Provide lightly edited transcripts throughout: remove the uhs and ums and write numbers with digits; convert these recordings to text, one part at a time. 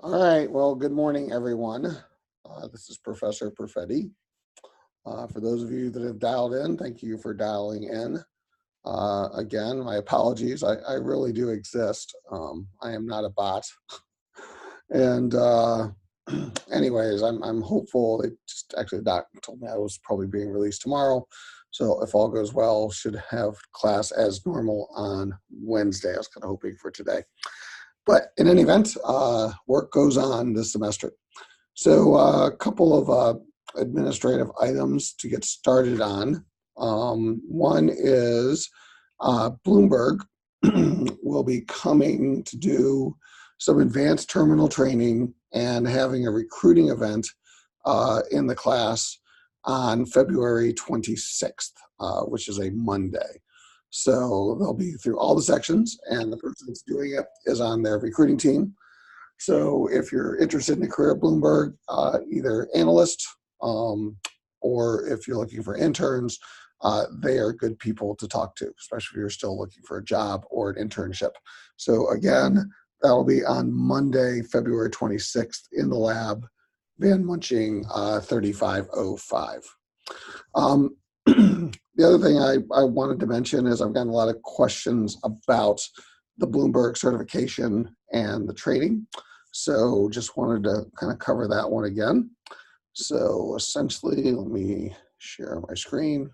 All right, well, good morning, everyone. This is Professor Perfetti. For those of you that have dialed in, thank you for dialing in. Again, my apologies. I really do exist. I am not a bot. And anyways, I'm hopeful. It just actually the doc told me I was probably being released tomorrow. So if all goes well, should have class as normal on Wednesday. I was kind of hoping for today. But in any event, work goes on this semester. So a couple of administrative items to get started on. One is Bloomberg will be coming to do some advanced terminal training and having a recruiting event in the class on February 26th, which is a Monday. So they'll be through all the sections, and the person that's doing it is on their recruiting team. So if you're interested in a career at Bloomberg, either analyst or if you're looking for interns, they are good people to talk to, especially if you're still looking for a job or an internship. So again, that'll be on Monday, February 26th in the lab, Van Munching 3505. The other thing I wanted to mention is I've gotten a lot of questions about the Bloomberg certification and the training. So just wanted to kind of cover that one again. So essentially, let me share my screen.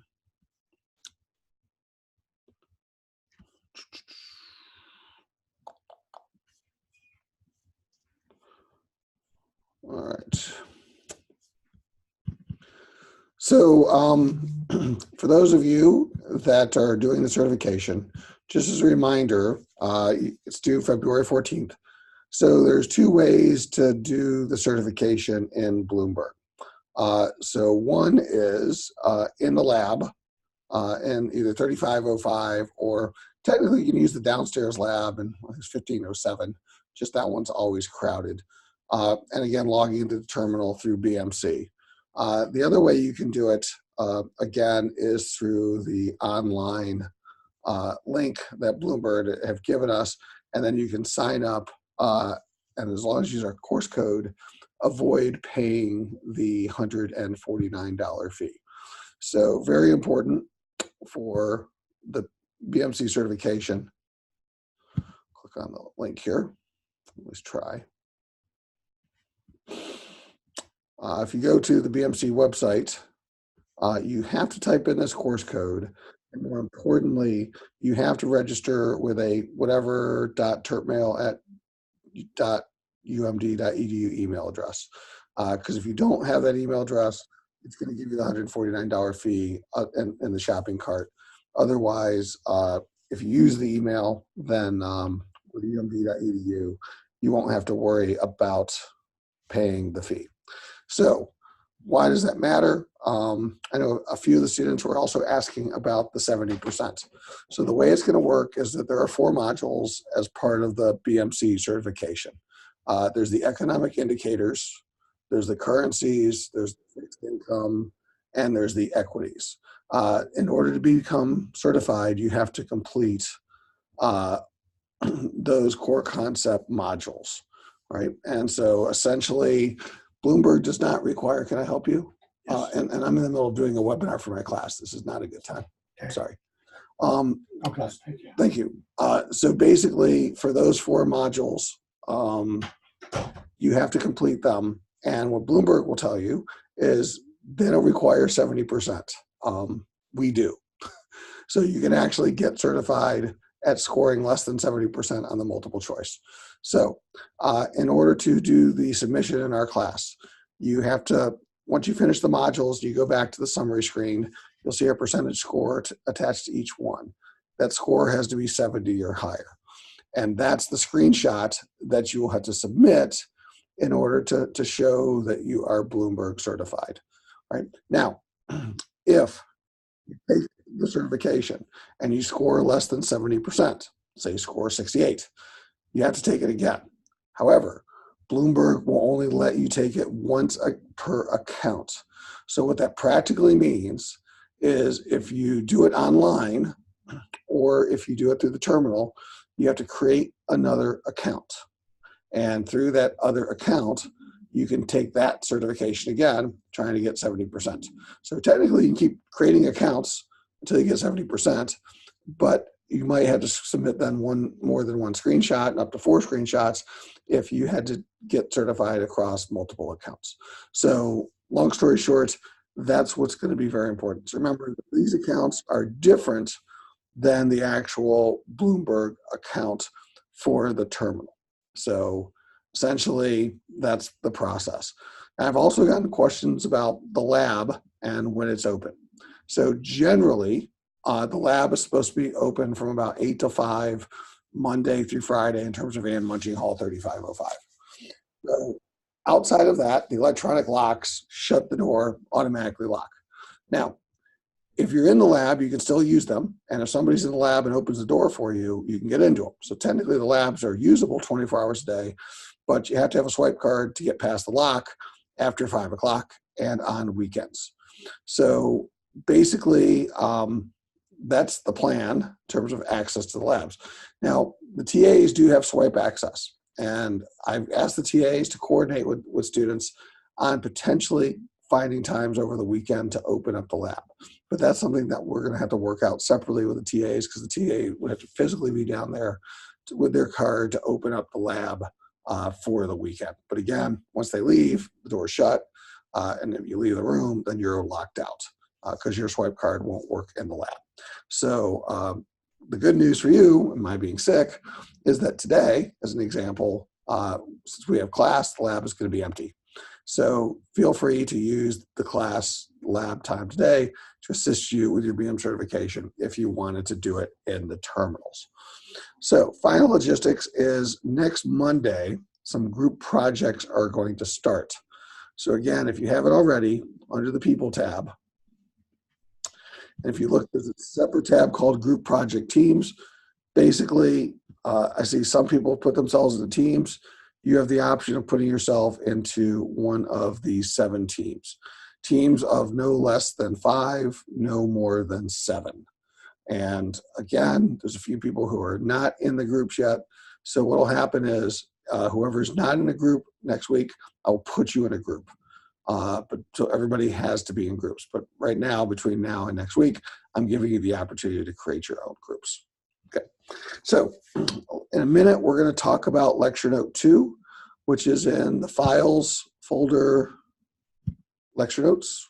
All right. So for those of you that are doing the certification, just as a reminder, it's due February 14th. So there's two ways to do the certification in Bloomberg. So one is in the lab in either 3505 or technically you can use the downstairs lab in 1507. Just that one's always crowded. And again, logging into the terminal through BMC. The other way you can do it, again, is through the online link that Bloomberg have given us, and then you can sign up, and as long as you use our course code, avoid paying the $149 fee. So very important for the BMC certification. Click on the link here. Let's try. If you go to the BMC website, you have to type in this course code. And more importantly, you have to register with a whatever.turtmail@umd.edu email address. Because if you don't have that email address, it's going to give you the $149 fee in the shopping cart. Otherwise, if you use the email, then with umd.edu, you won't have to worry about paying the fee. So why does that matter? I know a few of the students were also asking about the 70%. So the way it's going to work is that there are 4 modules as part of the BMC certification. There's the economic indicators, there's the currencies, there's the fixed income, and there's the equities. In order to become certified, you have to complete those core concept modules, right? And so essentially, Bloomberg does not require, can I help you? Yes. And I'm in the middle of doing a webinar for my class. This is not a good time. Okay. Sorry. Okay, thank you. Thank you. So basically, for those 4 modules, you have to complete them. And what Bloomberg will tell you is they don't require 70%. We do. So you can actually get certified at scoring less than 70% on the multiple choice. So in order to do the submission in our class, you have to, once you finish the modules, you go back to the summary screen, you'll see a percentage score attached to each one. That score has to be 70 or higher. And that's the screenshot that you will have to submit in order to show that you are Bloomberg certified, right? Now, if you take the certification and you score less than 70%, say you score 68, you have to take it again. However, Bloomberg will only let you take it once per account. So what that practically means is if you do it online or if you do it through the terminal, you have to create another account. And through that other account, you can take that certification again, trying to get 70%. So technically you can keep creating accounts until you get 70%, but you might have to submit then more than one screenshot and up to 4 screenshots if you had to get certified across multiple accounts. So long story short, that's what's going to be very important. So remember, these accounts are different than the actual Bloomberg account for the terminal. So essentially, that's the process. I've also gotten questions about the lab and when it's open. So generally, the lab is supposed to be open from about 8 to 5, Monday through Friday in terms of Ann Munching Hall 3505. So outside of that, the electronic locks shut the door, automatically lock. Now, if you're in the lab, you can still use them. And if somebody's in the lab and opens the door for you, you can get into them. So technically the labs are usable 24 hours a day, but you have to have a swipe card to get past the lock after 5 o'clock and on weekends. So basically, that's the plan in terms of access to the labs. Now, the TAs do have swipe access. And I've asked the TAs to coordinate with students on potentially finding times over the weekend to open up the lab. But that's something that we're going to have to work out separately with the TAs, because the TA would have to physically be down there with their card to open up the lab for the weekend. But again, once they leave, the door's shut. And if you leave the room, then you're locked out because your swipe card won't work in the lab. So the good news for you, and my being sick, is that today, as an example, since we have class, the lab is going to be empty. So feel free to use the class lab time today to assist you with your BM certification if you wanted to do it in the terminals. So final logistics is next Monday, some group projects are going to start. So again, if you haven't already, under the People tab, and if you look, there's a separate tab called Group Project Teams. Basically, I see some people put themselves into teams. You have the option of putting yourself into one of these 7 teams. Teams of no less than 5, no more than 7. And again, there's a few people who are not in the groups yet. So what will happen is whoever's not in a group next week, I'll put you in a group. But so everybody has to be in groups. But right now, between now and next week, I'm giving you the opportunity to create your own groups. Okay. So in a minute, we're going to talk about lecture note 2, which is in the files folder, lecture notes.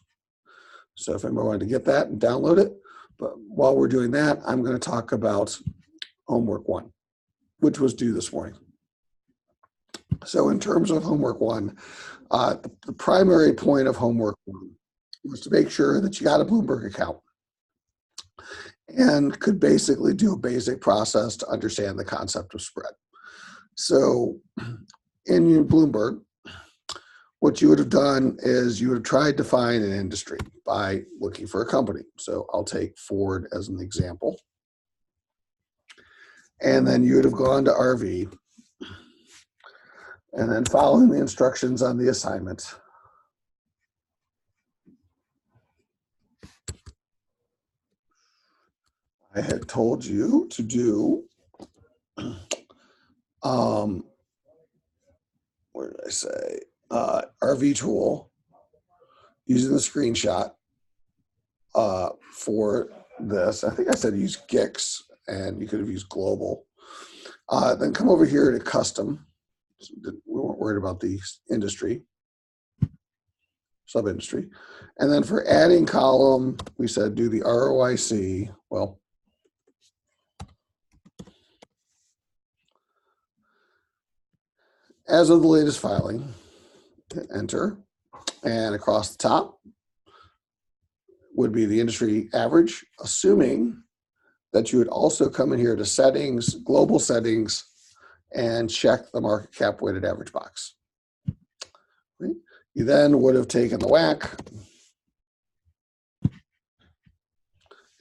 So if anybody wanted to get that and download it. But while we're doing that, I'm going to talk about homework 1, which was due this morning. So in terms of homework 1, the primary point of homework 1 was to make sure that you got a Bloomberg account and could basically do a basic process to understand the concept of spread. So in your Bloomberg, what you would have done is you would have tried to find an industry by looking for a company. So I'll take Ford as an example. And then you would have gone to RV and then following the instructions on the assignment, I had told you to do, where did I say? RV tool using the screenshot for this. I think I said use GIX, and you could have used global. Then come over here to custom. We weren't worried about the industry, sub-industry. And then for adding column, we said do the ROIC. Well, as of the latest filing, hit enter, and across the top would be the industry average, assuming that you would also come in here to settings, global settings, and check the market cap weighted average box. Right? You then would have taken the WACC,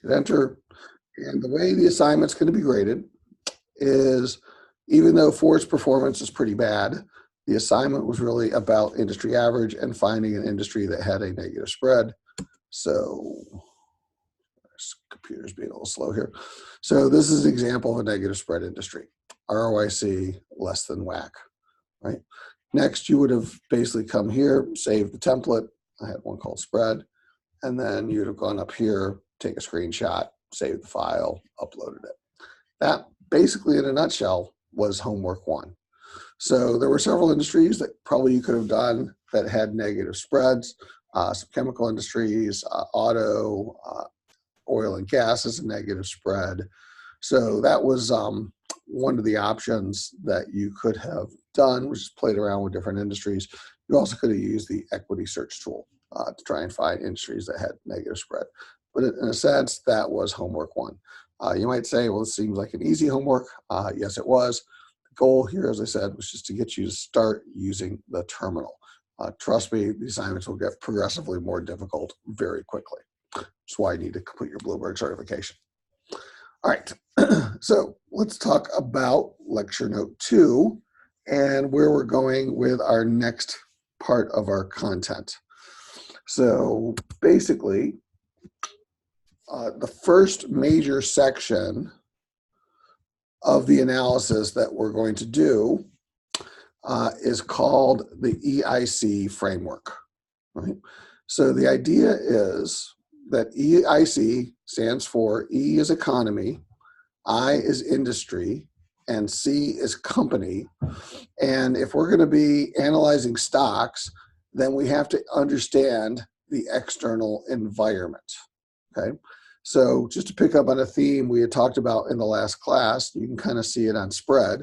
hit enter, and the way the assignment's going to be graded is, even though Ford's performance is pretty bad, the assignment was really about industry average and finding an industry that had a negative spread. So this computer's being a little slow here. So this is an example of a negative spread industry. ROIC less than WACC. right? Next, you would have basically come here, saved the template. I had one called spread, and then you'd have gone up here, take a screenshot, saved the file, uploaded it. That basically, in a nutshell, was homework one. So there were several industries that probably you could have done that had negative spreads. Some chemical industries, auto, oil and gas is a negative spread. So that was one of the options that you could have done, which is played around with different industries. You also could have used the equity search tool to try and find industries that had negative spread. But in a sense, that was homework one. You might say, well, this seems like an easy homework. Yes, it was. The goal here, as I said, was just to get you to start using the terminal. Trust me, the assignments will get progressively more difficult very quickly. That's why you need to complete your Bloomberg certification. All right, so let's talk about lecture note 2 and where we're going with our next part of our content. So basically, the first major section of the analysis that we're going to do is called the EIC Framework. Right? So the idea is that EIC stands for E is economy, I is industry, and C is company. And if we're going to be analyzing stocks, then we have to understand the external environment. Okay, so just to pick up on a theme we had talked about in the last class, you can kind of see it on spread,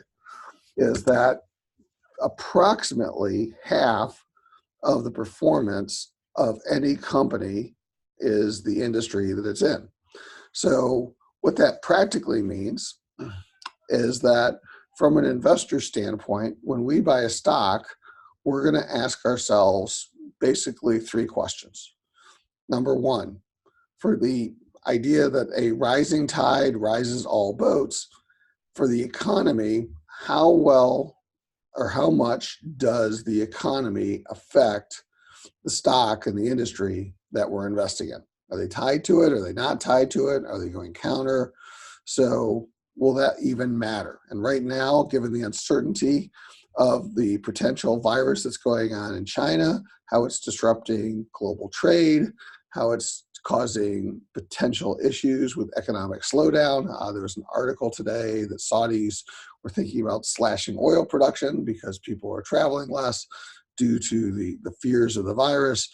is that approximately half of the performance of any company is the industry that it's in. So what that practically means is that from an investor standpoint, when we buy a stock, we're going to ask ourselves basically 3 questions. Number 1, for the idea that a rising tide rises all boats, for the economy, how well or how much does the economy affect the stock and the industry that we're investing in? Are they tied to it? Are they not tied to it? Are they going counter? So will that even matter? And right now, given the uncertainty of the potential virus that's going on in China, how it's disrupting global trade, how it's causing potential issues with economic slowdown. There was an article today that Saudis were thinking about slashing oil production because people are traveling less due to the fears of the virus.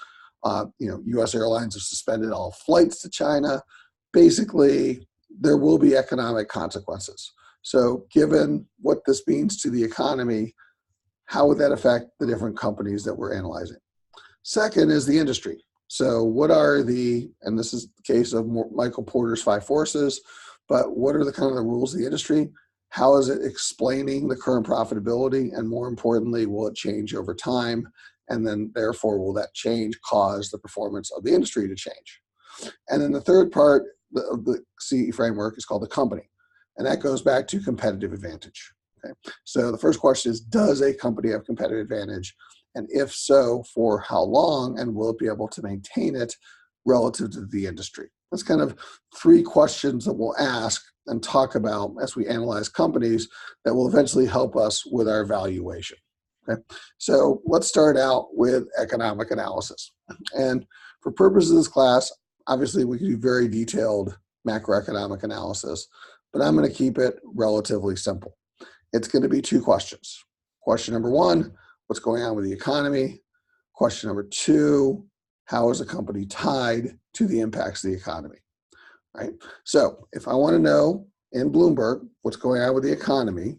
U.S. airlines have suspended all flights to China. Basically, there will be economic consequences. So given what this means to the economy, how would that affect the different companies that we're analyzing? Second is the industry. So what are and this is the case of Michael Porter's 5 forces, but what are the kind of the rules of the industry? How is it explaining the current profitability? And more importantly, will it change over time? And then therefore, will that change cause the performance of the industry to change? And then the third part of the CE framework is called the company. And that goes back to competitive advantage. Okay? So the first question is, does a company have competitive advantage? And if so, for how long? And will it be able to maintain it relative to the industry? That's kind of 3 questions that we'll ask and talk about as we analyze companies that will eventually help us with our valuation. Okay, so let's start out with economic analysis. And for purposes of this class, obviously we can do very detailed macroeconomic analysis, but I'm going to keep it relatively simple. It's going to be 2 questions. Question number 1, what's going on with the economy? Question number 2, how is a company tied to the impacts of the economy? Right? So if I want to know in Bloomberg what's going on with the economy,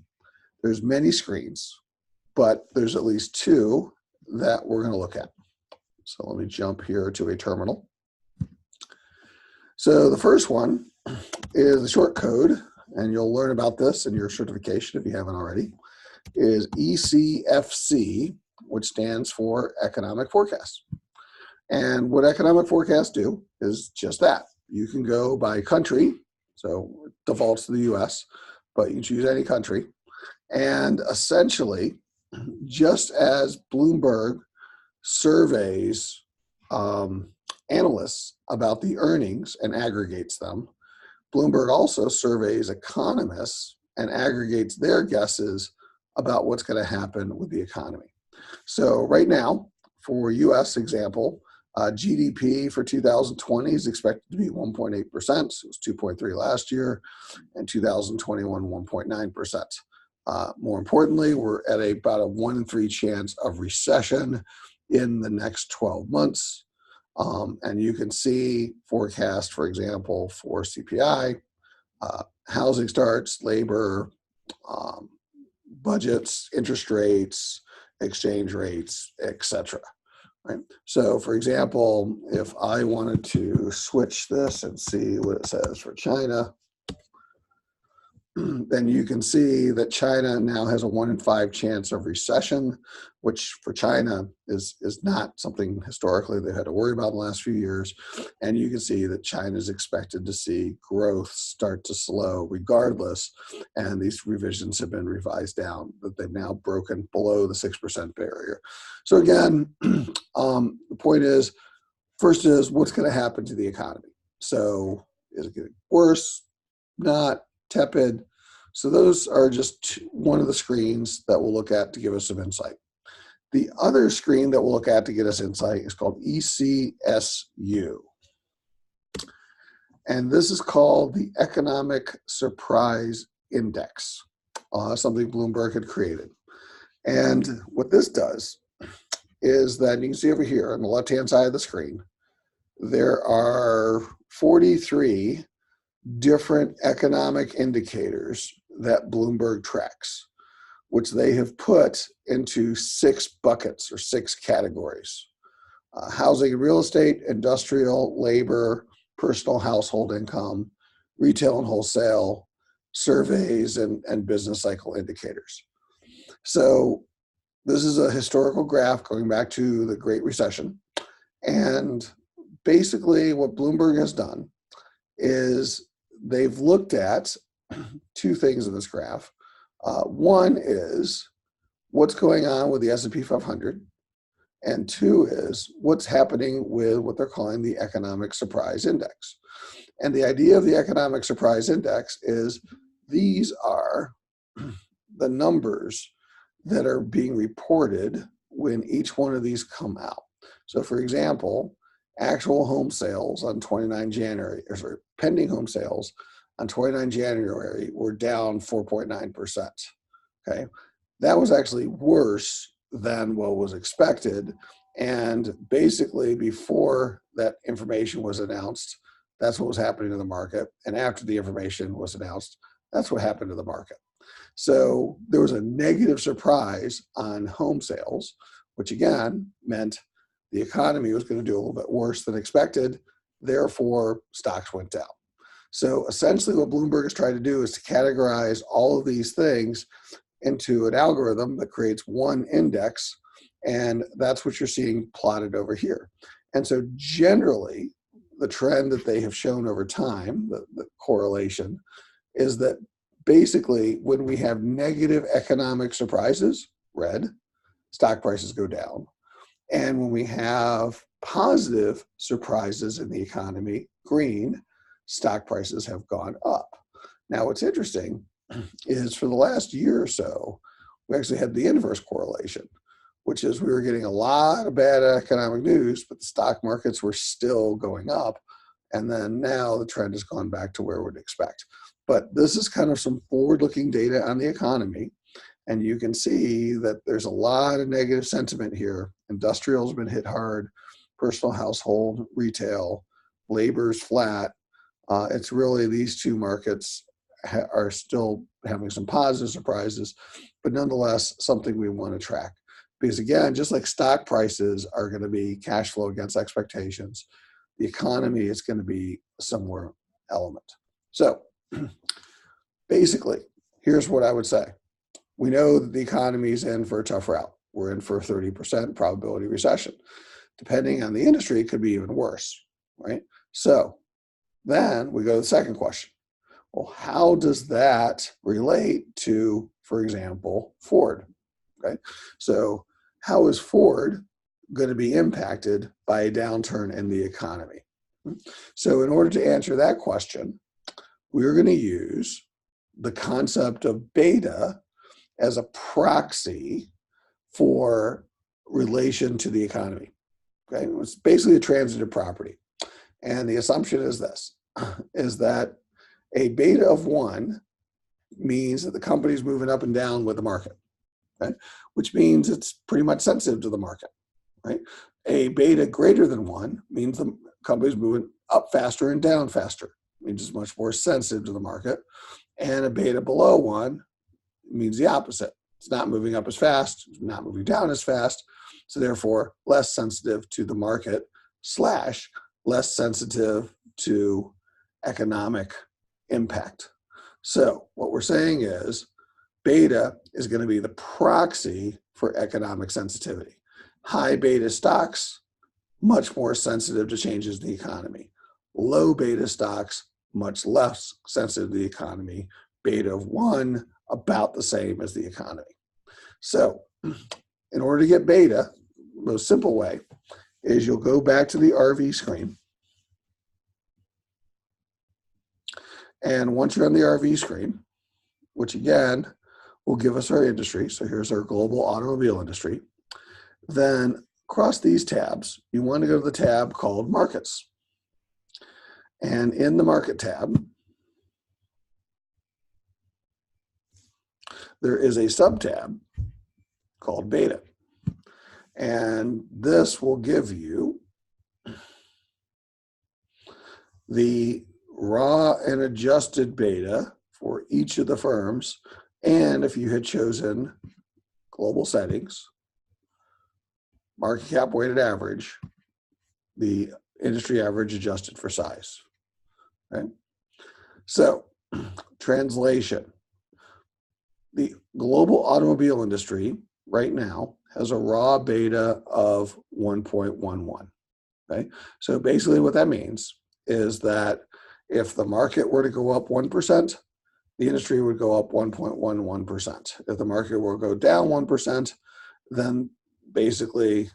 there's many screens, but there's at least 2 that we're going to look at. So let me jump here to a terminal. So the first one is the short code, and you'll learn about this in your certification if you haven't already, is ECFC, which stands for Economic Forecast. And what economic forecasts do is just that. You can go by country, so it defaults to the US, but you can choose any country. And essentially, just as Bloomberg surveys analysts about the earnings and aggregates them, Bloomberg also surveys economists and aggregates their guesses about what's going to happen with the economy. So right now, for US example, GDP for 2020 is expected to be 1.8%. It was 2.3 last year, and 2021, 1.9%. More importantly, we're at about a 1 in 3 chance of recession in the next 12 months. And you can see forecast, for example, for CPI, housing starts, labor, budgets, interest rates, exchange rates, etc. Right? So, for example, if I wanted to switch this and see what it says for China, then you can see that China now has a 1 in 5 chance of recession, which for China is not something historically they've had to worry about in the last few years. And you can see that China is expected to see growth start to slow regardless. And these revisions have been revised down, that they've now broken below the 6% barrier. So again, the point is, first is what's going to happen to the economy. So is it getting worse? Not. Tepid. So those are just one of the screens that we'll look at to give us some insight. The other screen that we'll look at to get us insight is called ECSU. And this is called the Economic Surprise Index, something Bloomberg had created. And what this does is that you can see over here on the left-hand side of the screen, there are 43 different economic indicators that Bloomberg tracks, which they have put into 6 buckets or 6 categories: housing and real estate, industrial, labor, personal household income, retail and wholesale, surveys, and business cycle indicators. So this is a historical graph going back to the Great Recession. And basically what Bloomberg has done is they've looked at 2 things in this graph. One is what's going on with the S&P 500, and 2 is what's happening with what they're calling the Economic Surprise Index. And the idea of the Economic Surprise Index is these are the numbers that are being reported when each one of these come out. So for example, actual home sales on 29 January, or sorry, pending home sales on 29 January were down 4.9%. Okay, that was actually worse than what was expected. And basically before that information was announced, that's what was happening to the market. And after the information was announced, that's what happened to the market. So there was a negative surprise on home sales, which again meant the economy was going to do a little bit worse than expected. Therefore, stocks went down. So essentially what Bloomberg is trying to do is to categorize all of these things into an algorithm that creates one index, and that's what you're seeing plotted over here. And so generally, the trend that they have shown over time, the correlation, is that basically when we have negative economic surprises, red, stock prices go down. And when we have positive surprises in the economy, green, stock prices have gone up. Now, what's interesting is for the last year or so, we actually had the inverse correlation, which is we were getting a lot of bad economic news, but the stock markets were still going up. And then now the trend has gone back to where we'd expect. But this is kind of some forward-looking data on the economy. And you can see that there's a lot of negative sentiment here. Industrial's been hit hard, personal household, retail, labor's flat. It's really these 2 markets are still having some positive surprises, but nonetheless, something we want to track. Because again, just like stock prices are going to be cash flow against expectations, the economy is going to be a similar element. So basically, here's what I would say. We know that the economy is in for a tough route. We're in for a 30% probability recession. Depending on the industry, it could be even worse, right? So then we go to the second question. Well, how does that relate to, for example, Ford? Okay, so how is Ford going to be impacted by a downturn in the economy? So in order to answer that question, we're going to use the concept of beta as a proxy for relation to the economy. Okay, it's basically a transitive property. And the assumption is this, is that a beta of 1 means that the company's moving up and down with the market, okay? Which means it's pretty much sensitive to the market, right? A beta greater than 1 means the company's moving up faster and down faster, it means it's much more sensitive to the market. And a beta below 1 means the opposite. It's not moving up as fast, it's not moving down as fast, so therefore less sensitive to the market / less sensitive to economic impact. So what we're saying is beta is going to be the proxy for economic sensitivity. High beta stocks, much more sensitive to changes in the economy. Low beta stocks, much less sensitive to the economy. Beta of 1, about the same as the economy. So in order to get beta, the most simple way is you'll go back to the RV screen. And once you're on the RV screen, which again will give us our industry, so here's our global automobile industry, then across these tabs, you want to go to the tab called Markets. And in the Market tab, there is a sub-tab called Beta. And this will give you the raw and adjusted beta for each of the firms. And if you had chosen global settings, market cap weighted average, the industry average adjusted for size. Okay? So, translation. The global automobile industry right now has a raw beta of 1.11. Okay? So basically what that means is that if the market were to go up 1%, the industry would go up 1.11%. If the market were to go down 1%, then basically,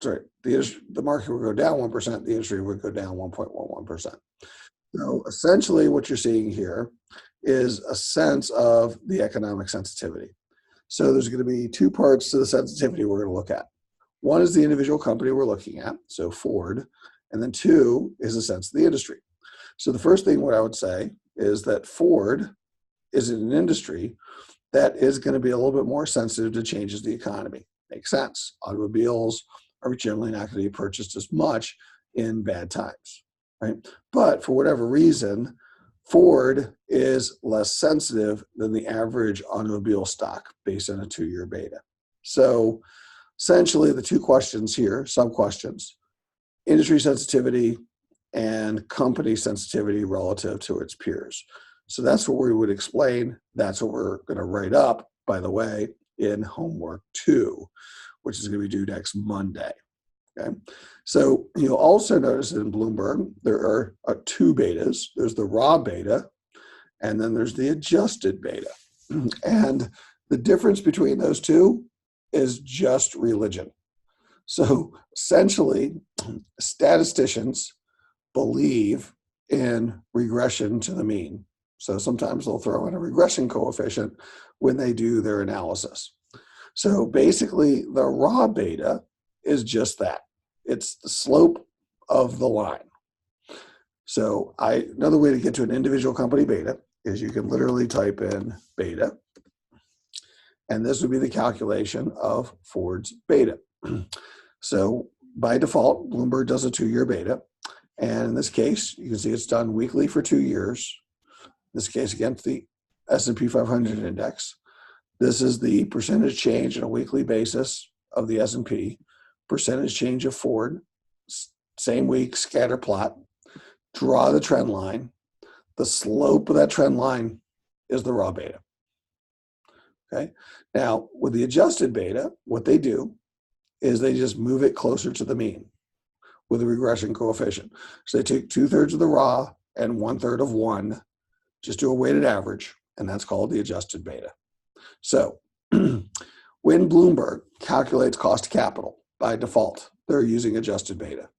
the market would go down 1%, the industry would go down 1.11%. So essentially what you're seeing here is a sense of the economic sensitivity. So there's going to be 2 parts to the sensitivity we're going to look at. One is the individual company we're looking at, so Ford, and then 2 is a sense of the industry. So the first thing what I would say is that Ford is in an industry that is going to be a little bit more sensitive to changes in the economy. Makes sense. Automobiles are generally not going to be purchased as much in bad times, right? But for whatever reason, Ford is less sensitive than the average automobile stock based on a 2-year beta. So essentially the 2 questions here, sub-questions, industry sensitivity and company sensitivity relative to its peers. So that's what we would explain. That's what we're going to write up, by the way, in homework 2, which is going to be due next Monday. Okay. So you'll also notice that in Bloomberg, there are 2 betas. There's the raw beta, and then there's the adjusted beta. And the difference between those 2 is just religion. So essentially, statisticians believe in regression to the mean. So sometimes they'll throw in a regression coefficient when they do their analysis. So basically, the raw beta is just that. It's the slope of the line. So another way to get to an individual company beta is you can literally type in beta, and this would be the calculation of Ford's beta. So by default, Bloomberg does a 2-year beta. And in this case, you can see it's done weekly for 2 years. In this case, against the S&P 500 index. This is the percentage change on a weekly basis of the S&P, percentage change of Ford, same week, scatter plot, draw the trend line. The slope of that trend line is the raw beta. Okay. Now, with the adjusted beta, what they do is they just move it closer to the mean with a regression coefficient. So they take 2/3 of the raw and 1/3 of 1, just do a weighted average, and that's called the adjusted beta. So when Bloomberg calculates cost of capital, by default, they're using adjusted beta,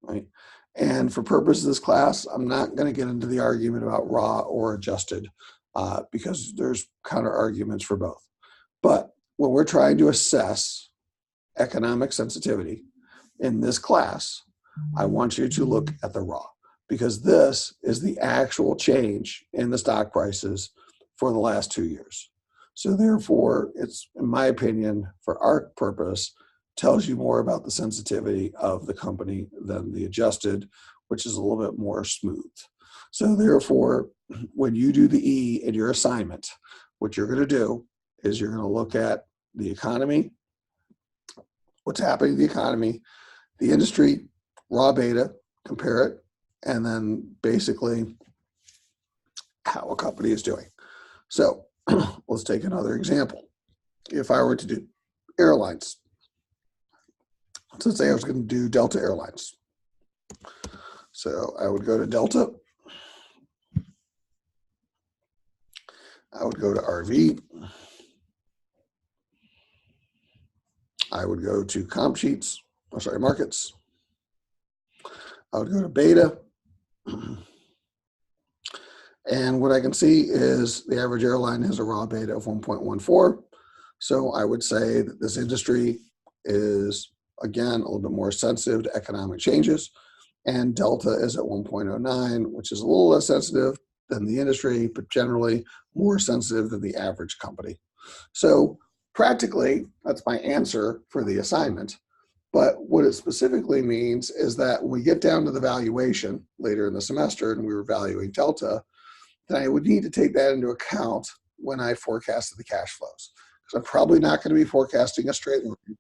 right? And for purposes of this class, I'm not going to get into the argument about raw or adjusted. because there's counter arguments for both. But when we're trying to assess economic sensitivity in this class, I want you to look at the raw, because this is the actual change in the stock prices for the last 2 years. So therefore, it's, in my opinion, for our purpose, tells you more about the sensitivity of the company than the adjusted, which is a little bit more smooth. So therefore, when you do the E in your assignment, what you're going to do is you're going to look at the economy, what's happening in the economy, the industry, raw beta, compare it, and then basically how a company is doing. So let's take another example. If I were to do airlines, let's say I was going to do Delta Airlines. So I would go to Delta. I would go to RV. I would go to comp sheets, markets. I would go to beta. And what I can see is the average airline has a raw beta of 1.14. So I would say that this industry is, again, a little bit more sensitive to economic changes. And Delta is at 1.09, which is a little less sensitive than the industry, but generally more sensitive than the average company. So practically, that's my answer for the assignment. But what it specifically means is that when we get down to the valuation later in the semester and we were valuing Delta, then I would need to take that into account when I forecasted the cash flows. Because I'm probably not going to be forecasting a straight line.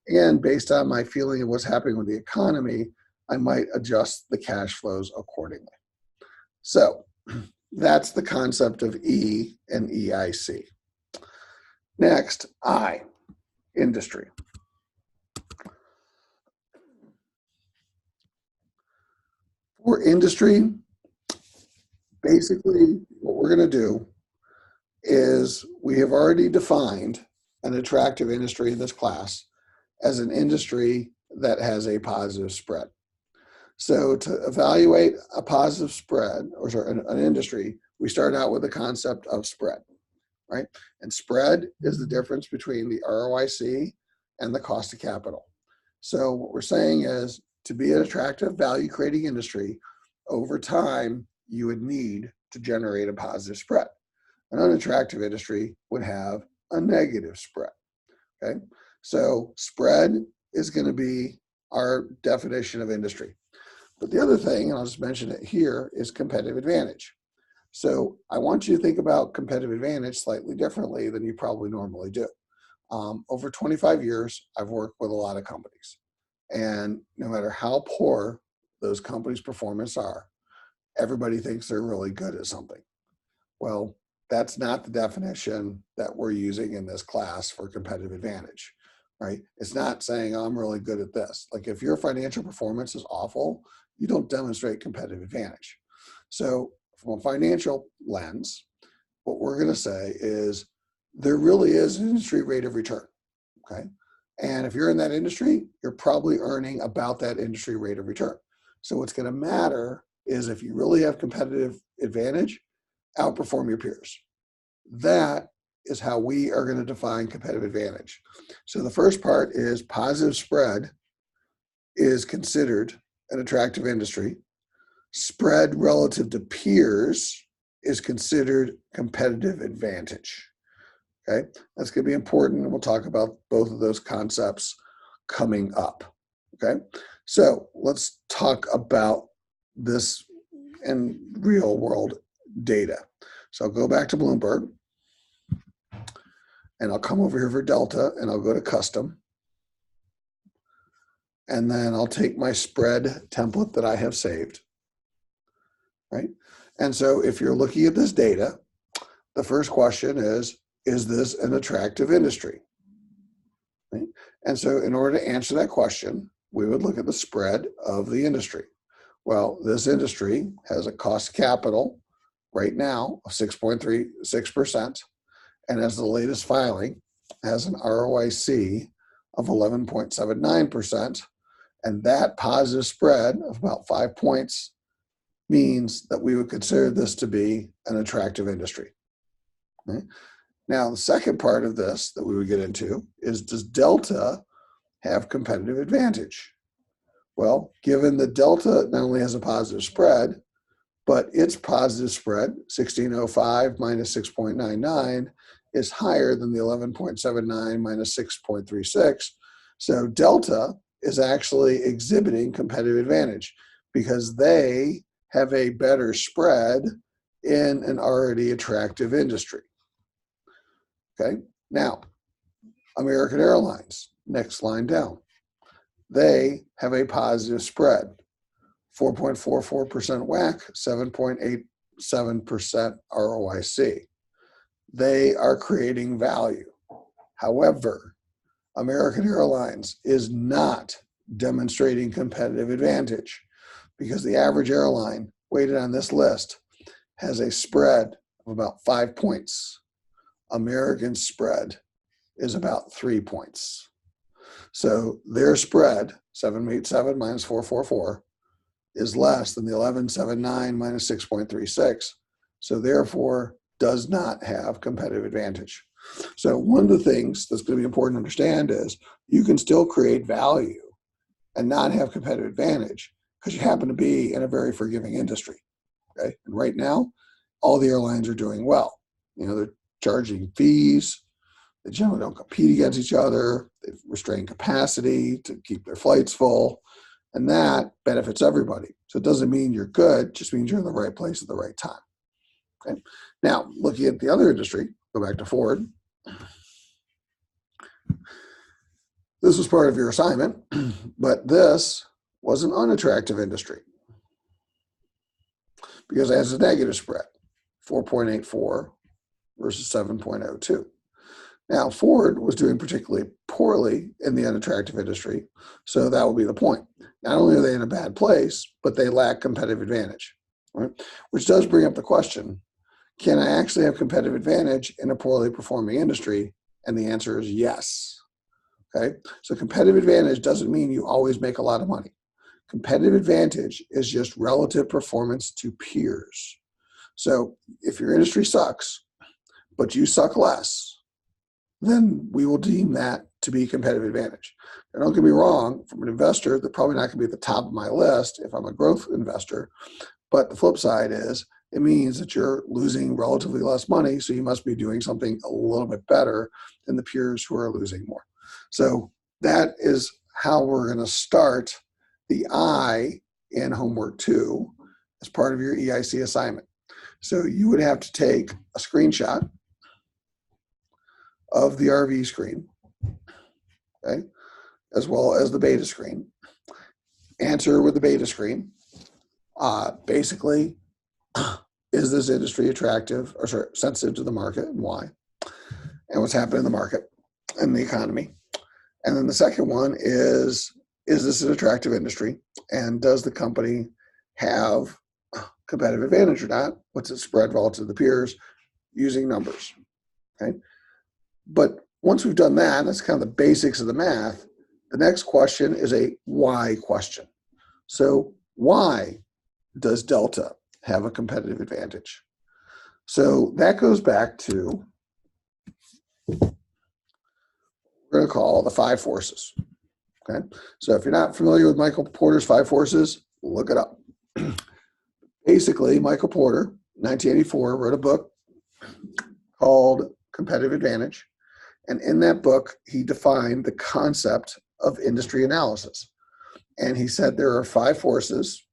And based on my feeling of what's happening with the economy, I might adjust the cash flows accordingly. So that's the concept of E and EIC. Next, I, industry. For industry, basically what we're going to do is we have already defined an attractive industry in this class as an industry that has a positive spread. So to evaluate a positive spread, or sorry, an industry, we start out with the concept of spread, right? And spread is the difference between the ROIC and the cost of capital. So what we're saying is, to be an attractive value creating industry, over time, you would need to generate a positive spread. An unattractive industry would have a negative spread, okay? So spread is going to be our definition of industry. But the other thing, and I'll just mention it here, is competitive advantage. So I want you to think about competitive advantage slightly differently than you probably normally do. Over 25 years, I've worked with a lot of companies. And no matter how poor those companies' performance are, everybody thinks they're really good at something. Well, that's not the definition that we're using in this class for competitive advantage, right? It's not saying, oh, I'm really good at this. Like if your financial performance is awful, you don't demonstrate competitive advantage. So from a financial lens, what we're going to say is there really is an industry rate of return, okay? And if you're in that industry, you're probably earning about that industry rate of return. So what's going to matter is if you really have competitive advantage, outperform your peers. That is how we are going to define competitive advantage. So the first part is positive spread is considered an attractive industry. Spread relative to peers is considered competitive advantage. Okay, that's going to be important, and we'll talk about both of those concepts coming up. Okay, so let's talk about this in real world data. So I'll go back to Bloomberg, and I'll come over here for Delta, and I'll go to custom. And then I'll take my spread template that I have saved, right? And so if you're looking at this data, the first question is this an attractive industry? Right? And so in order to answer that question, we would look at the spread of the industry. Well, this industry has a cost of capital right now of 6.36%, and as the latest filing, has an ROIC of 11.79%, and that positive spread of about 5 points means that we would consider this to be an attractive industry. Okay? Now, the second part of this that we would get into is, does delta have competitive advantage? Well, given that delta not only has a positive spread, but its positive spread, 1605 minus 6.99, is higher than the 11.79 minus 6.36. So delta is actually exhibiting competitive advantage because they have a better spread in an already attractive industry. Okay, now, American Airlines, next line down. They have a positive spread, 4.44% WACC, 7.87% ROIC. They are creating value. However, American Airlines is not demonstrating competitive advantage because the average airline weighted on this list has a spread of about 5 points. American's spread is about 3 points. So their spread, 787 minus 444, is less than the 1179 minus 6.36. So therefore, does not have competitive advantage. So one of the things that's going to be important to understand is you can still create value and not have competitive advantage because you happen to be in a very forgiving industry. Okay, and right now, all the airlines are doing well. You know, they're charging fees. They generally don't compete against each other. They've restrained capacity to keep their flights full, and that benefits everybody. So it doesn't mean you're good, it just means you're in the right place at the right time. Okay. Now, looking at the other industry, go back to Ford. This was part of your assignment, but this was an unattractive industry because it has a negative spread, 4.84 versus 7.02. Now, Ford was doing particularly poorly in the unattractive industry, so that would be the point. Not only are they in a bad place, but they lack competitive advantage, right? Which does bring up the question, can I actually have competitive advantage in a poorly performing industry? And the answer is yes. Okay, so competitive advantage doesn't mean you always make a lot of money. Competitive advantage is just relative performance to peers. So if your industry sucks, but you suck less, then we will deem that to be competitive advantage. Now, don't get me wrong, from an investor, they're probably not going to be at the top of my list if I'm a growth investor. But the flip side is it means that you're losing relatively less money, so you must be doing something a little bit better than the peers who are losing more. So that is how we're going to start the I in homework 2 as part of your EIC assignment. So you would have to take a screenshot of the RV screen, okay, as well as the beta screen. Answer with the beta screen. Basically, is this industry attractive or sorry, sensitive to the market and why? And what's happening in the market and the economy. And then the second one is this an attractive industry? And does the company have competitive advantage or not? What's its spread relative to the peers using numbers? Okay. But once we've done that, that's kind of the basics of the math. The next question is a why question. So why does delta have a competitive advantage? So that goes back to we're going to call the 5 forces. Okay. So if you're not familiar with Michael Porter's 5 forces, look it up. Basically, Michael Porter, 1984, wrote a book called Competitive Advantage. And in that book, he defined the concept of industry analysis. And he said there are 5 forces,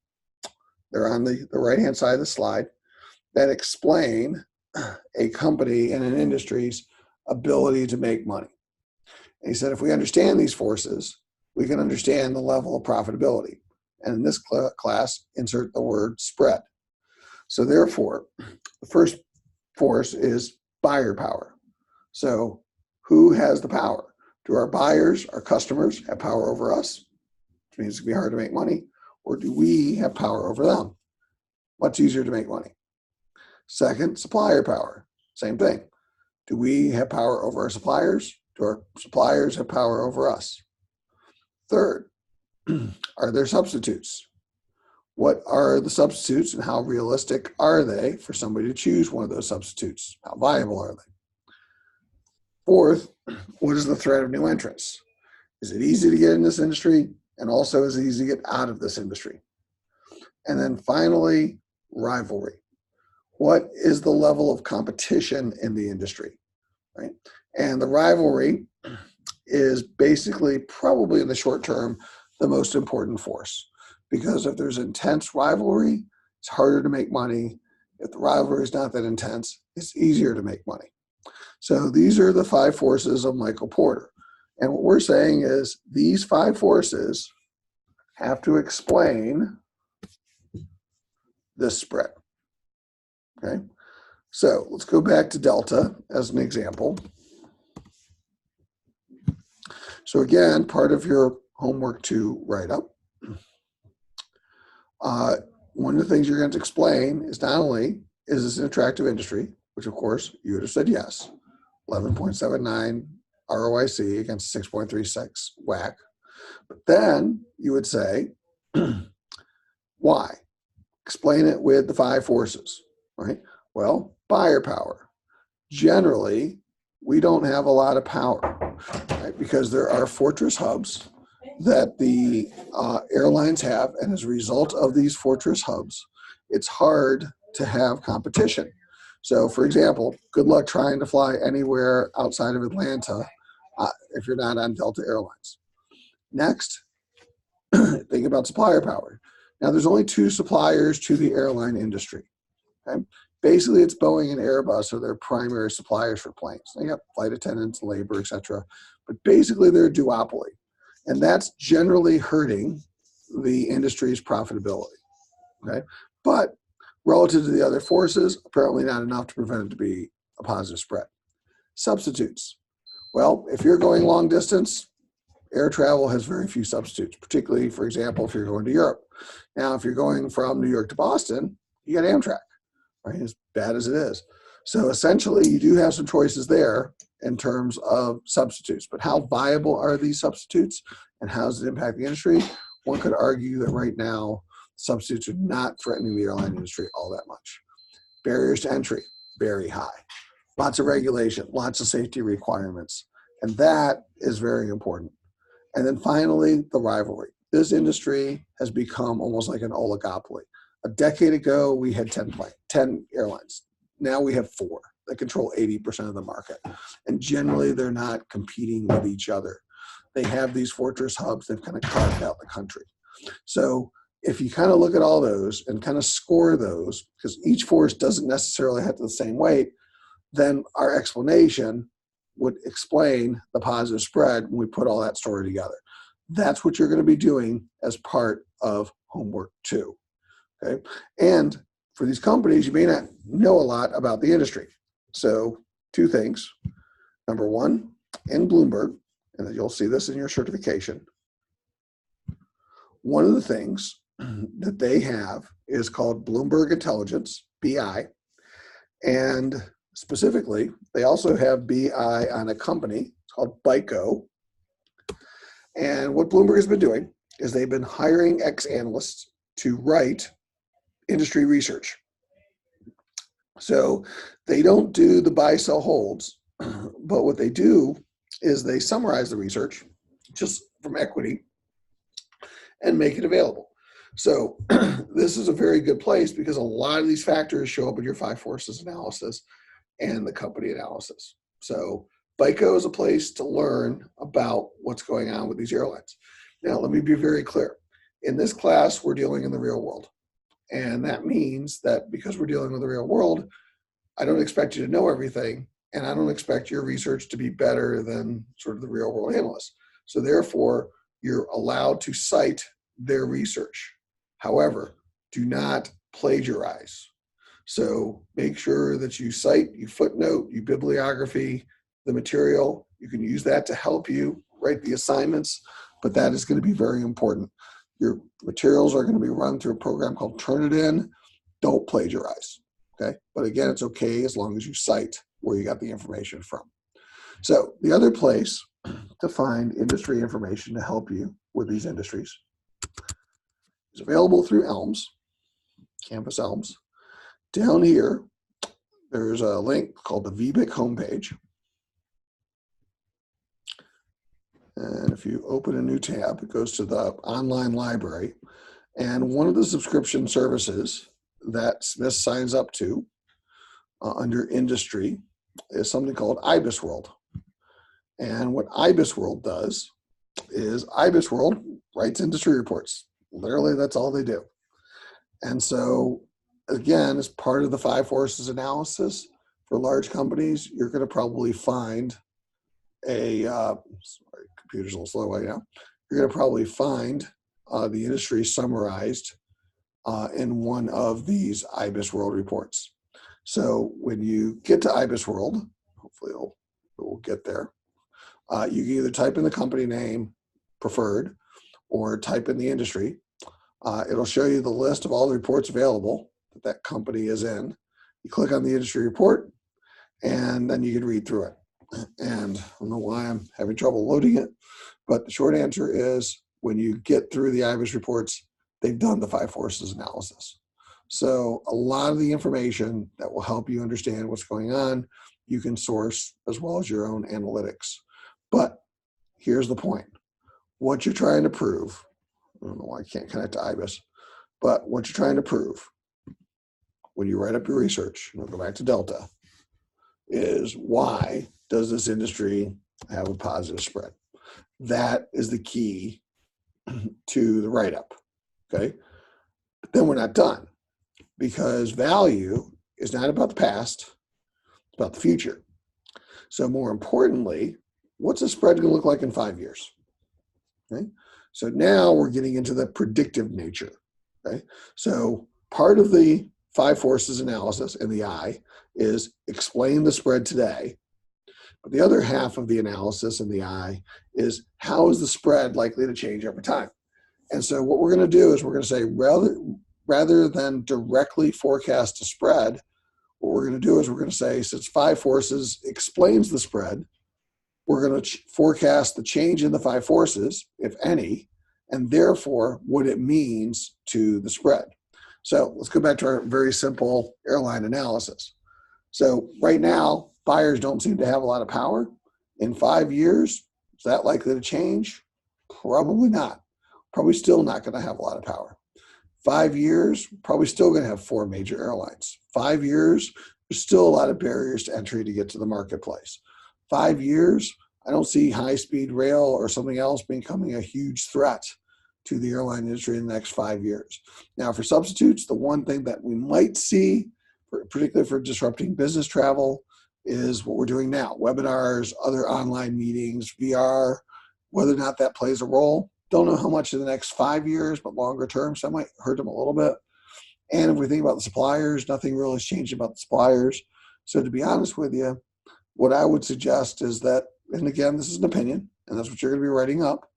they're on the right-hand side of the slide, that explain a company and an industry's ability to make money. And he said if we understand these forces, we can understand the level of profitability. And in this class, insert the word spread. So therefore, the first force is buyer power. So who has the power? Do our buyers, our customers, have power over us? Which means it's going to be hard to make money. Or do we have power over them? Much easier to make money. Second, supplier power. Same thing. Do we have power over our suppliers? Do our suppliers have power over us? Third, are there substitutes? What are the substitutes and how realistic are they for somebody to choose one of those substitutes? How viable are they? Fourth, what is the threat of new entrants? Is it easy to get in this industry? And also, is it easy to get out of this industry? And then finally, rivalry. What is the level of competition in the industry, right? And the rivalry is basically probably in the short term the most important force, because if there's intense rivalry, it's harder to make money. If the rivalry is not that intense, it's easier to make money. So these are the 5 forces of Michael Porter. And what we're saying is these 5 forces have to explain this spread. Okay, so let's go back to delta as an example. So again, part of your homework 2 write-up, one of the things you're going to explain is not only is this an attractive industry, which of course you would have said yes, 11.79 ROIC against 6.36 WACC, but then you would say, why? Explain it with the 5 forces, right? Well, buyer power. Generally, we don't have a lot of power, right? Because there are fortress hubs that the airlines have, and as a result of these fortress hubs, it's hard to have competition. So, for example, good luck trying to fly anywhere outside of Atlanta if you're not on Delta Airlines. Next, think about supplier power. Now, there's only 2 suppliers to the airline industry. Okay? Basically, it's Boeing and Airbus are their primary suppliers for planes. They got flight attendants, labor, etc. But basically, they're a duopoly. And that's generally hurting the industry's profitability. Okay? But relative to the other forces, apparently not enough to prevent it to be a positive spread. Substitutes. Well, if you're going long distance, air travel has very few substitutes, particularly, for example, if you're going to Europe. Now, if you're going from New York to Boston, you got Amtrak, right? As bad as it is. So essentially, you do have some choices there in terms of substitutes. But how viable are these substitutes and how does it impact the industry? One could argue that right now, substitutes are not threatening the airline industry all that much. Barriers to entry, very high. Lots of regulation, lots of safety requirements. And that is very important. And then finally, the rivalry. This industry has become almost like an oligopoly. A decade ago, we had 10 airlines. Now we have 4 that control 80% of the market. And generally, they're not competing with each other. They have these fortress hubs. They've kind of carved out the country. So if you kind of look at all those and kind of score those, because each force doesn't necessarily have the same weight, then our explanation would explain the positive spread when we put all that story together. That's what you're going to be doing as part of homework 2. Okay, and for these companies, you may not know a lot about the industry. So 2 things. Number 1, in Bloomberg, and you'll see this in your certification, one of the things that they have is called Bloomberg Intelligence, BI, and specifically, they also have BI on a company. It's called BICO. And what Bloomberg has been doing is they've been hiring ex-analysts to write industry research. So they don't do the buy, sell, holds, but what they do is they summarize the research just from equity and make it available. So this is a very good place because a lot of these factors show up in your 5 forces analysis and the company analysis. So BICO is a place to learn about what's going on with these airlines. Now, let me be very clear. In this class, we're dealing in the real world. And that means that because we're dealing with the real world, I don't expect you to know everything, and I don't expect your research to be better than sort of the real world analysts. So therefore, you're allowed to cite their research. However, do not plagiarize. So make sure that you cite, you footnote, you bibliography, the material. You can use that to help you write the assignments, but that is going to be very important. Your materials are going to be run through a program called Turnitin. Don't plagiarize, okay? But again, it's okay as long as you cite where you got the information from. So the other place to find industry information to help you with these industries is available through Elms, Campus Elms. Down here, there's a link called the VBIC homepage. And if you open a new tab, it goes to the online library. And one of the subscription services that Smith signs up to under industry is something called IBIS World. And what IBIS World does is IBIS World writes industry reports. Literally, that's all they do. And so, again, as part of the 5 forces analysis for large companies, you're going to probably find sorry, computer's a little slow right now. You're going to probably find the industry summarized in one of these IBIS World reports. So when you get to IBIS World, hopefully it will get there, you can either type in the company name, preferred, or type in the industry. It'll show you the list of all the reports available that that company is in. You click on the industry report, and then you can read through it. And I don't know why I'm having trouble loading it, but the short answer is when you get through the IBIS reports, they've done the 5 forces analysis. So a lot of the information that will help you understand what's going on, you can source as well as your own analytics. But here's the point. What you're trying to prove, I don't know why I can't connect to IBIS, but what you're trying to prove when you write up your research, and I'll go back to Delta, is why does this industry have a positive spread? That is the key to the write-up, okay? But then we're not done, because value is not about the past, it's about the future. So more importantly, what's the spread going to look like in 5 years? Okay? So now we're getting into the predictive nature, okay? So part of the 5 forces analysis in the I is explain the spread today. But the other half of the analysis in the I is how is the spread likely to change over time? And so what we're going to do is we're going to say rather than directly forecast a spread, what we're going to do is we're going to say, since 5 forces explains the spread, we're going to forecast the change in the 5 forces, if any, and therefore what it means to the spread. So let's go back to our very simple airline analysis. So right now, buyers don't seem to have a lot of power. In 5 years, is that likely to change? Probably not. Probably still not going to have a lot of power. 5 years, probably still going to have 4 major airlines. 5 years, there's still a lot of barriers to entry to get to the marketplace. 5 years, I don't see high-speed rail or something else becoming a huge threat to the airline industry in the next 5 years. Now, for substitutes, the one thing that we might see, particularly for disrupting business travel, is what we're doing now. Webinars, other online meetings, VR, whether or not that plays a role. Don't know how much in the next 5 years, but longer term, so that might hurt them a little bit. And if we think about the suppliers, nothing really has changed about the suppliers. So to be honest with you, what I would suggest is that, and again, this is an opinion, and that's what you're going to be writing up,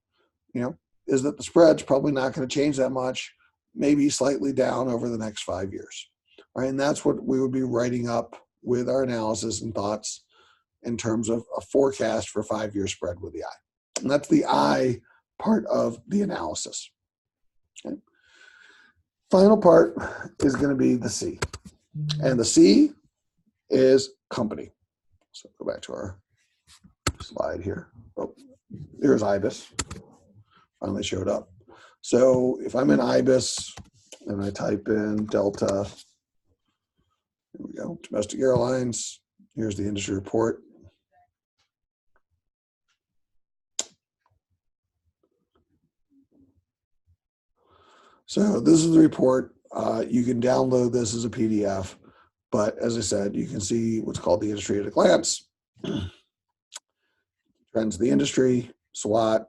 is that the spread's probably not going to change that much, maybe slightly down over the next 5 years. Right? And that's what we would be writing up with our analysis and thoughts in terms of a forecast for 5-year spread with the I. And that's the I part of the analysis. Okay. Final part is going to be the C. And the C is company. So go back to our slide here. Oh, there's IBIS. Finally showed up. So if I'm in IBIS and I type in Delta, here we go, domestic airlines, here's the industry report. So this is the report. You can download this as a PDF, but as I said, you can see what's called the industry at a glance. Trends of the industry, SWOT,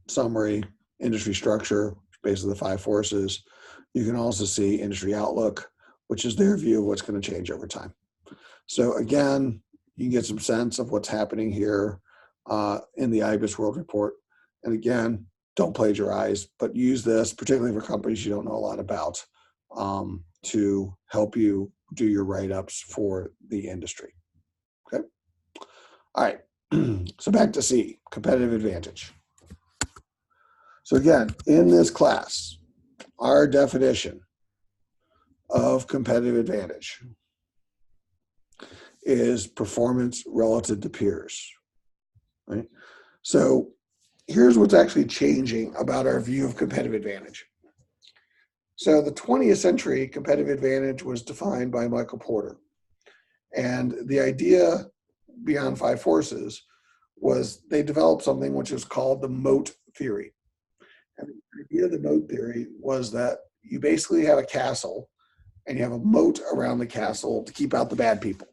summary, industry structure, basically the 5 forces. You can also see industry outlook, which is their view of what's going to change over time. So again, you can get some sense of what's happening here in the IBIS World Report. And again, don't plagiarize, but use this, particularly for companies you don't know a lot about, to help you do your write-ups for the industry. Okay. All right. So back to C, competitive advantage. So again, in this class, our definition of competitive advantage is performance relative to peers, right? So here's what's actually changing about our view of competitive advantage. So the 20th century competitive advantage was defined by Michael Porter. And the idea beyond five forces was they developed something which is called the moat theory. And the idea of the moat theory was that you basically have a castle and you have a moat around the castle to keep out the bad people.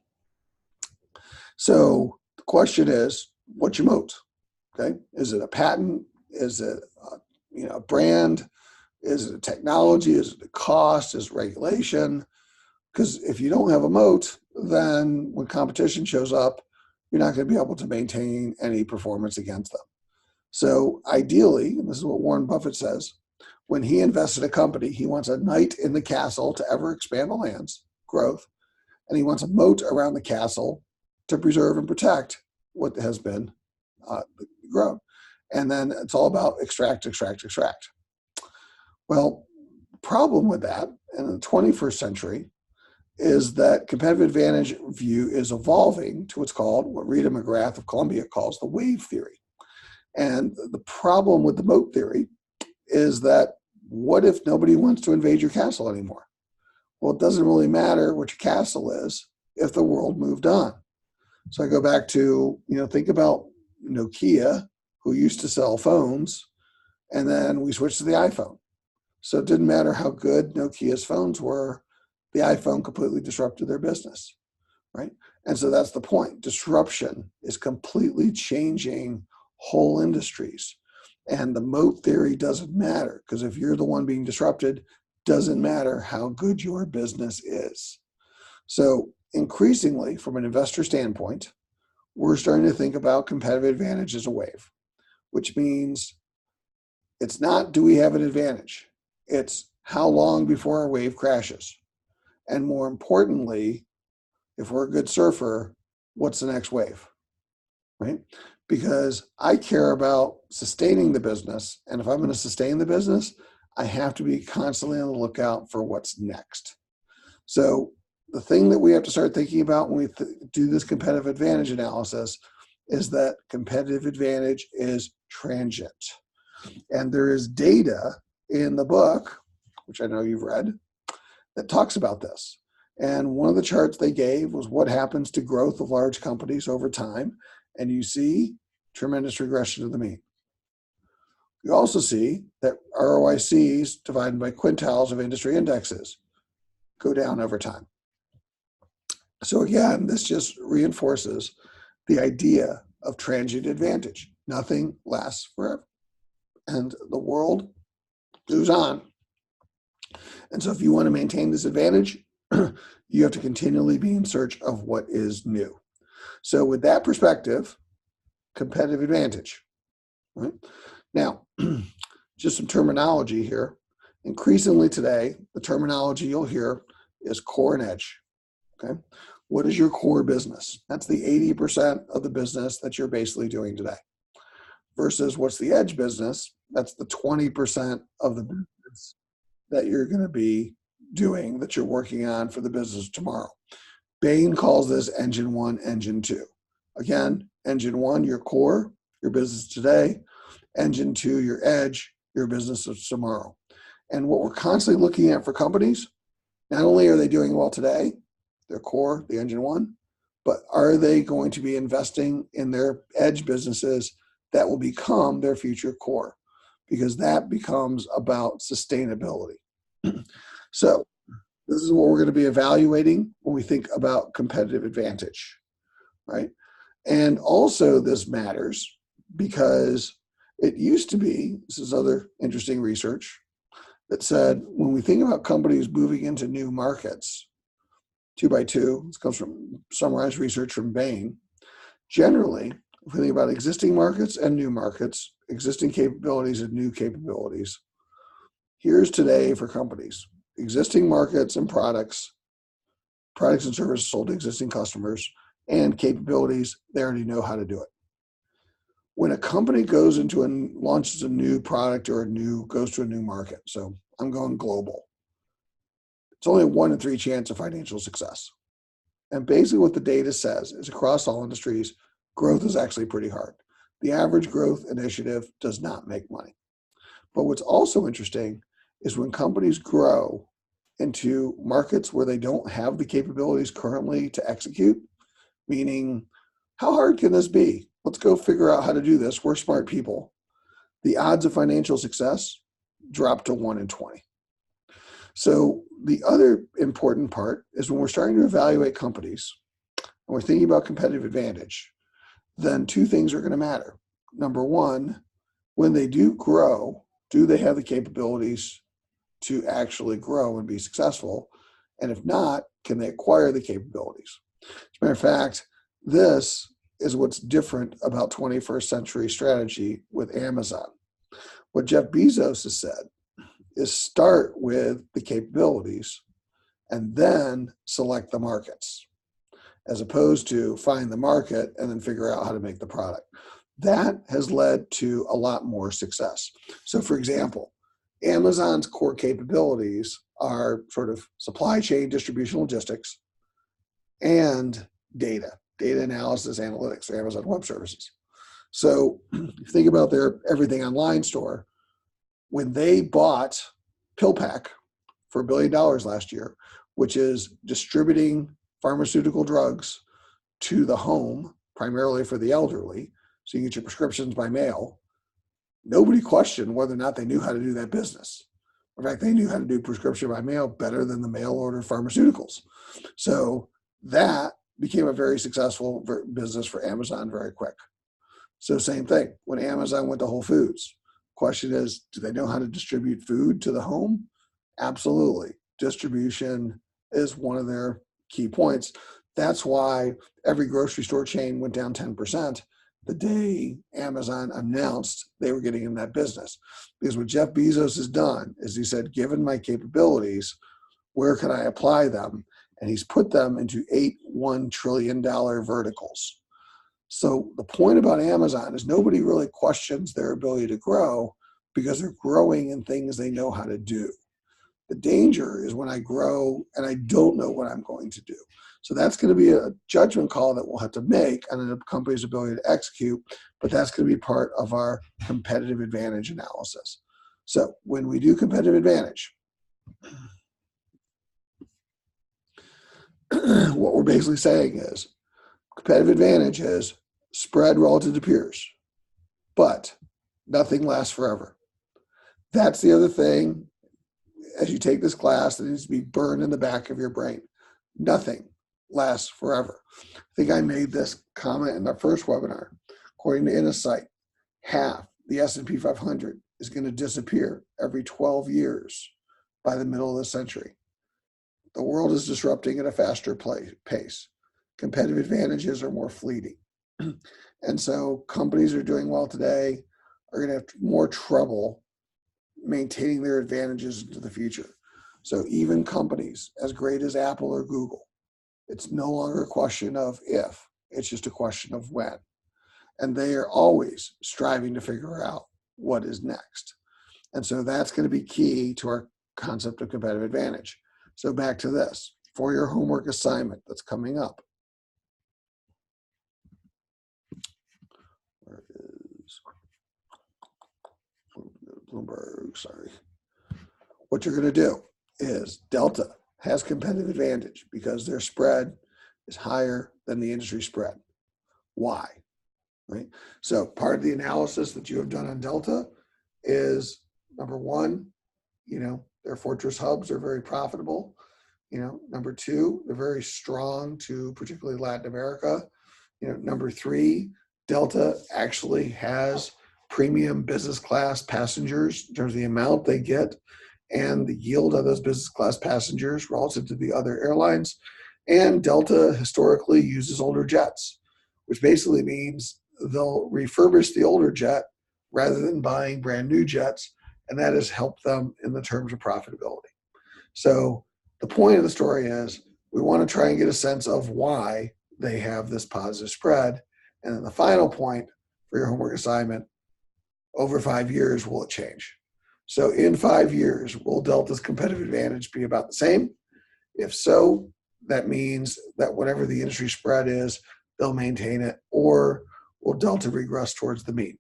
So the question is, what's your moat? Okay, is it a patent? Is it a brand? Is it a technology? Is it a cost? Is it regulation? Because if you don't have a moat, then when competition shows up, you're not going to be able to maintain any performance against them. So ideally, and this is what Warren Buffett says, when he invests in a company, he wants a knight in the castle to ever expand the land's growth, and he wants a moat around the castle to preserve and protect what has been grown. And then it's all about extract. Well, the problem with that in the 21st century is that competitive advantage view is evolving to what's called, what Rita McGrath of Columbia calls the wave theory. And the problem with the moat theory is that what if nobody wants to invade your castle anymore? Well, it doesn't really matter what your castle is if the world moved on. So I go back to, think about Nokia, who used to sell phones, and then we switched to the iPhone. So it didn't matter how good Nokia's phones were, the iPhone completely disrupted their business, right? And so that's the point. Disruption is completely changing whole industries. And the moat theory doesn't matter, because if you're the one being disrupted, doesn't matter how good your business is. So increasingly, from an investor standpoint, we're starting to think about competitive advantage as a wave, which means it's not, do we have an advantage? It's how long before our wave crashes? And more importantly, if we're a good surfer, what's the next wave, right? Because I care about sustaining the business. And if I'm going to sustain the business, I have to be constantly on the lookout for what's next. So the thing that we have to start thinking about when we do this competitive advantage analysis is that competitive advantage is transient. And there is data in the book, which I know you've read, that talks about this. And one of the charts they gave was what happens to growth of large companies over time. And you see tremendous regression to the mean. You also see that ROICs divided by quintiles of industry indexes go down over time. So again, this just reinforces the idea of transient advantage. Nothing lasts forever. And the world moves on. And so if you want to maintain this advantage, you have to continually be in search of what is new. So with that perspective, competitive advantage. Right? Now, just some terminology here. Increasingly today, the terminology you'll hear is core and edge. Okay, what is your core business? That's the 80% of the business that you're basically doing today. Versus what's the edge business? That's the 20% of the business that you're going to be doing, that you're working on for the business tomorrow. Bain calls this engine one, engine two. Again, engine one, your core, your business today. Engine two, your edge, your business of tomorrow. And what we're constantly looking at for companies, not only are they doing well today, their core, the engine one, but are they going to be investing in their edge businesses that will become their future core? Because that becomes about sustainability. So this is what we're going to be evaluating when we think about competitive advantage, right? And also this matters because it used to be, this is other interesting research, that said when we think about companies moving into new markets, 2 by 2, this comes from summarized research from Bain, generally, if we think about existing markets and new markets, existing capabilities and new capabilities, here's today for companies, existing markets and products and services sold to existing customers, and capabilities, they already know how to do it. When a company goes into and launches a new product or goes to a new market, so I'm going global. It's only a 1 in 3 chance of financial success. And basically what the data says is across all industries, growth is actually pretty hard. The average growth initiative does not make money. But what's also interesting is when companies grow into markets where they don't have the capabilities currently to execute, meaning, how hard can this be? Let's go figure out how to do this. We're smart people. The odds of financial success drop to 1 in 20. So the other important part is when we're starting to evaluate companies and we're thinking about competitive advantage, then 2 things are going to matter. Number one, when they do grow, do they have the capabilities to actually grow and be successful? And if not, can they acquire the capabilities? As a matter of fact, this is what's different about 21st century strategy with Amazon. What Jeff Bezos has said is start with the capabilities and then select the markets, as opposed to find the market and then figure out how to make the product. That has led to a lot more success. So for example, Amazon's core capabilities are sort of supply chain, distribution, logistics, and data analysis, analytics, Amazon Web Services. So if you think about their everything online store, when they bought PillPack for $1 billion last year, which is distributing pharmaceutical drugs to the home, primarily for the elderly, so you get your prescriptions by mail, nobody questioned whether or not they knew how to do that business. In fact, they knew how to do prescription by mail better than the mail order pharmaceuticals. So that became a very successful business for Amazon very quick. So same thing, when Amazon went to Whole Foods, question is, do they know how to distribute food to the home? Absolutely. Distribution is one of their key points. That's why every grocery store chain went down 10% the day Amazon announced they were getting in that business. Because what Jeff Bezos has done is he said, given my capabilities, where can I apply them? And he's put them into 8 $1 trillion verticals. So the point about Amazon is nobody really questions their ability to grow because they're growing in things they know how to do. The danger is when I grow and I don't know what I'm going to do. So that's going to be a judgment call that we'll have to make on a company's ability to execute, but that's going to be part of our competitive advantage analysis. So when we do competitive advantage, what we're basically saying is competitive advantage is spread relative to peers, but nothing lasts forever. That's the other thing, as you take this class, that needs to be burned in the back of your brain. Nothing lasts forever. I think I made this comment in our first webinar. According to Insight, half the S&P 500 is going to disappear every 12 years by the middle of the century. The world is disrupting at a faster pace. Competitive advantages are more fleeting. And so companies that are doing well today are going to have more trouble maintaining their advantages into the future. So even companies as great as Apple or Google, it's no longer a question of if, it's just a question of when. And they are always striving to figure out what is next. And so that's going to be key to our concept of competitive advantage. So back to this, for your homework assignment that's coming up. Where is Bloomberg, sorry. What you're going to do is Delta has competitive advantage because their spread is higher than the industry spread. Why? Right? So part of the analysis that you have done on Delta is, number one, their fortress hubs are very profitable. Number two, they're very strong to particularly Latin America. Number three, Delta actually has premium business class passengers in terms of the amount they get and the yield of those business class passengers relative to the other airlines. And Delta historically uses older jets, which basically means they'll refurbish the older jet rather than buying brand new jets. And that has helped them in the terms of profitability. So the point of the story is we want to try and get a sense of why they have this positive spread. And then the final point for your homework assignment, over 5 years, will it change? So in 5 years, will Delta's competitive advantage be about the same? If so, that means that whatever the industry spread is, they'll maintain it, or will Delta regress towards the mean?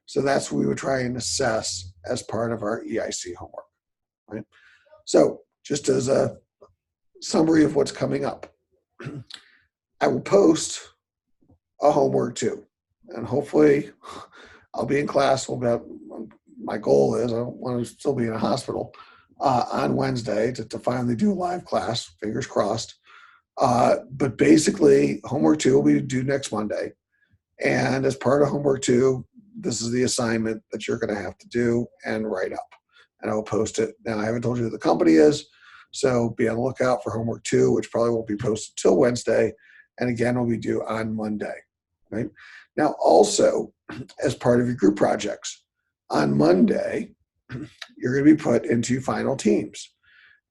So that's what we would try and assess as part of our EIC homework, right? So just as a summary of what's coming up, I will post a homework too, and hopefully I'll be in class. My goal is I don't want to still be in a hospital on Wednesday to finally do a live class, fingers crossed. But basically, homework 2 will be due next Monday. And as part of homework 2, this is the assignment that you're going to have to do and write up. And I will post it. Now, I haven't told you who the company is, so be on the lookout for homework 2, which probably won't be posted till Wednesday. And again, will be due on Monday. Right? Now, also, as part of your group projects, on Monday, you're going to be put into final teams.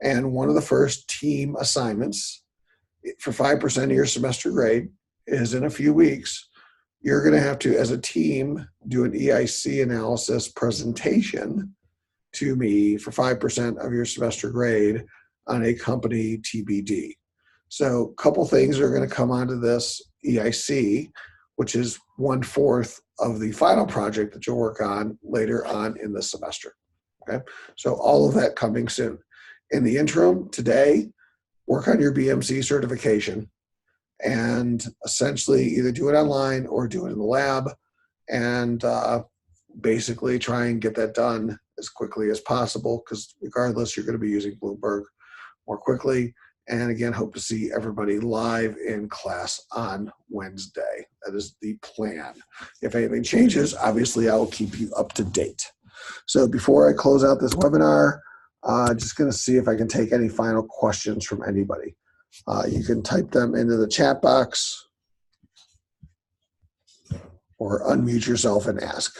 And one of the first team assignments for 5% of your semester grade is in a few weeks. You're going to have to, as a team, do an EIC analysis presentation to me for 5% of your semester grade on a company TBD. So a couple things are going to come onto this EIC, which is 1/4 of the final project that you'll work on later on in the semester. Okay, so all of that coming soon. In the interim, today, work on your BMC certification and essentially either do it online or do it in the lab, and basically try and get that done as quickly as possible, because regardless, you're going to be using Bloomberg more quickly. And again, hope to see everybody live in class on Wednesday. That is the plan. If anything changes, obviously I will keep you up to date. So before I close out this webinar, just going to see if I can take any final questions from anybody. You can type them into the chat box or unmute yourself and ask.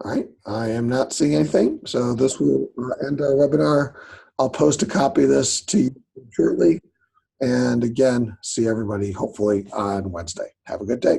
All right, I am not seeing anything, so this will end our webinar. I'll post a copy of this to you shortly. And again, see everybody hopefully on Wednesday. Have a good day.